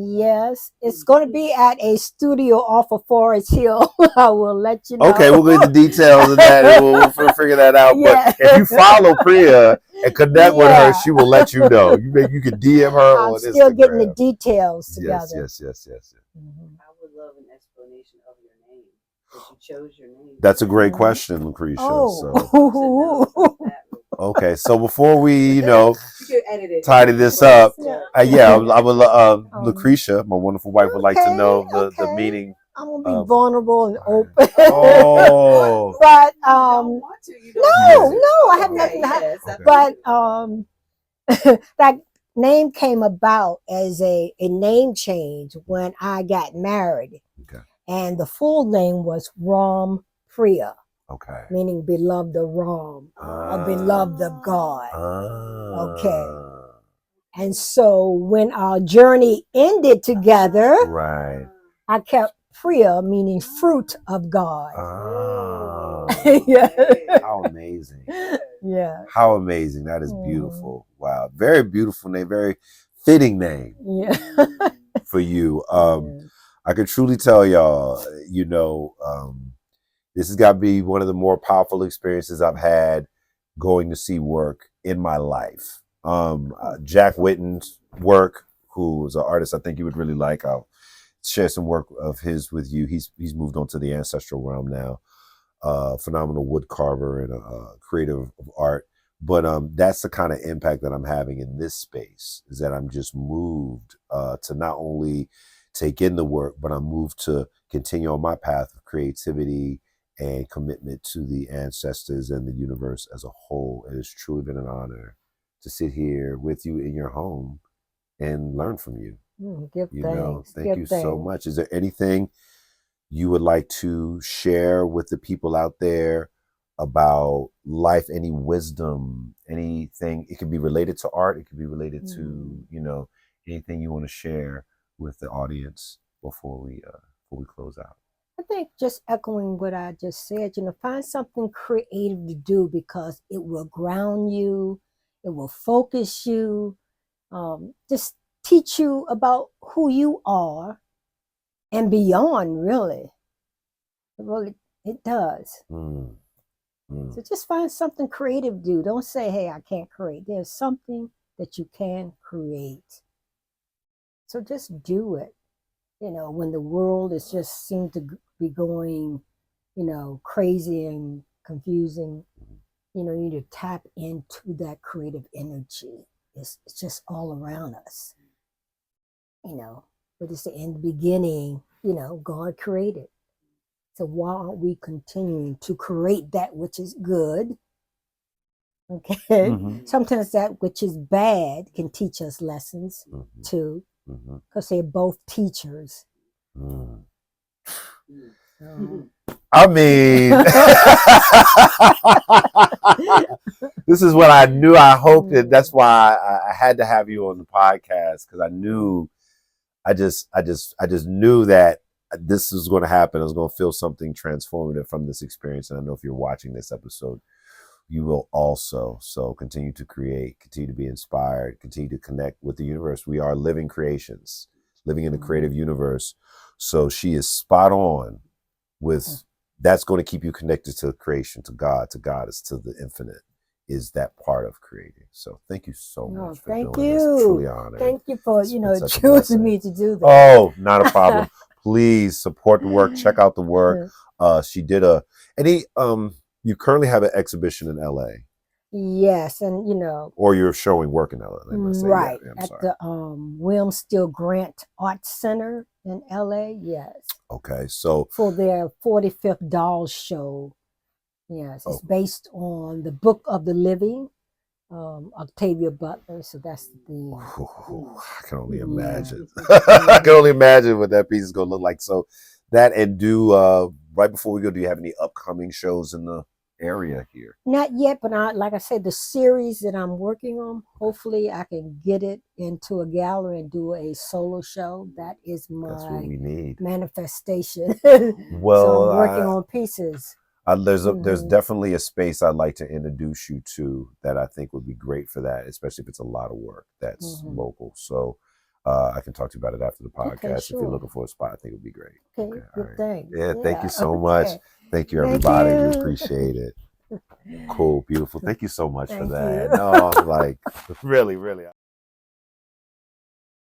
[SPEAKER 2] Yes. It's going to be at a studio off of Forest Hill. I will let you know.
[SPEAKER 1] Okay, we'll get the details of that and we'll figure that out. Yeah. But if you follow Priyah and connect with her, she will let you know. You can DM her on Instagram. I'm still
[SPEAKER 2] getting the details together.
[SPEAKER 1] Yes.
[SPEAKER 3] Mm-hmm. I would love an explanation of your name. Because you chose your name.
[SPEAKER 1] That's a great question, Lucretia.
[SPEAKER 2] Oh.
[SPEAKER 1] So. Okay, so before we, tidy this up, I would, Lucretia, my wonderful wife, would like to know the meaning.
[SPEAKER 2] I'm gonna be vulnerable and open.
[SPEAKER 1] Oh,
[SPEAKER 2] but
[SPEAKER 3] no,
[SPEAKER 2] I have nothing. But that name came about as a name change when I got married.
[SPEAKER 1] Okay,
[SPEAKER 2] and the full name was Ram Priyah.
[SPEAKER 1] Okay.
[SPEAKER 2] Meaning beloved of Ram, or beloved of God. Okay. And so when our journey ended together,
[SPEAKER 1] right,
[SPEAKER 2] I kept Priyah, meaning fruit of God.
[SPEAKER 1] Yeah. How amazing.
[SPEAKER 2] Yeah.
[SPEAKER 1] How amazing. That is beautiful. Wow. Very beautiful name. Very fitting name.
[SPEAKER 2] Yeah.
[SPEAKER 1] For you. I can truly tell y'all, this has got to be one of the more powerful experiences I've had going to see work in my life. Jack Whitten's work, who is an artist I think you would really like. I'll share some work of his with you. He's moved on to the ancestral realm now. Phenomenal wood carver and a creative of art. But that's the kind of impact that I'm having in this space, is that I'm just moved to not only take in the work, but I'm moved to continue on my path of creativity and commitment to the ancestors and the universe as a whole. It has truly been an honor to sit here with you in your home and learn from you.
[SPEAKER 2] Give thanks.
[SPEAKER 1] Thank you so much. Is there anything you would like to share with the people out there about life? Any wisdom, anything? It could be related to art. It could be related to, anything you want to share with the audience before we close out.
[SPEAKER 2] I think just echoing what I just said, find something creative to do because it will ground you, it will focus you, just teach you about who you are and beyond, really. It does. So just find something creative to do. Don't say, hey, I can't create. There's something that you can create. So just do it. When the world is just seemed to be going, crazy and confusing, you need to tap into that creative energy. It's just all around us, but it's in the beginning, God created. So why aren't we continuing to create that which is good? Okay. Sometimes that which is bad can teach us lessons too. Because they're both teachers.
[SPEAKER 1] I mean, this is what I knew. I hoped that that's why I had to have you on the podcast, because I knew, I just knew that this was going to happen. I was going to feel something transformative from this experience. And I know if you're watching this episode, you will also. So continue to create, continue to be inspired, continue to connect with the universe. We are living creations, living in a creative universe. So she is spot on with that's going to keep you connected to creation, to God, to Goddess, to the infinite, is that part of creating. So thank you so
[SPEAKER 2] No,
[SPEAKER 1] much for
[SPEAKER 2] thank
[SPEAKER 1] doing this.
[SPEAKER 2] you.
[SPEAKER 1] Truly honored.
[SPEAKER 2] Thank you for,
[SPEAKER 1] It's been such a
[SPEAKER 2] choosing
[SPEAKER 1] blessing.
[SPEAKER 2] me to do that.
[SPEAKER 1] Oh, not a problem. Please support the work. Check out the work. She did you currently have an exhibition in LA.
[SPEAKER 2] Yes, and
[SPEAKER 1] Or you're showing work in LA.
[SPEAKER 2] right,
[SPEAKER 1] Yeah,
[SPEAKER 2] at the William Steele Grant Arts Center in LA. Yes.
[SPEAKER 1] Okay, so
[SPEAKER 2] for their 45th doll show. Yes, it's based on the Book of the Living, Octavia Butler. So that's the theme.
[SPEAKER 1] I can only imagine. I can only imagine what that piece is going to look like. So that, and right before we go, do you have any upcoming shows in the area here?
[SPEAKER 2] Not yet, but like I said, the series that I'm working on, hopefully I can get it into a gallery and do a solo show. That's what
[SPEAKER 1] we need.
[SPEAKER 2] Manifestation.
[SPEAKER 1] Well,
[SPEAKER 2] so I'm working on pieces.
[SPEAKER 1] There's definitely a space I'd like to introduce you to that I think would be great for that, especially if it's a lot of work that's local. So I can talk to you about it after the podcast.
[SPEAKER 2] Okay, sure.
[SPEAKER 1] If you're looking for a spot, I think it would be great.
[SPEAKER 2] Okay, good thing.
[SPEAKER 1] Yeah, thank you so much. Thank you, everybody. We appreciate it. Cool, beautiful. Thank you so much for that. No, really, really.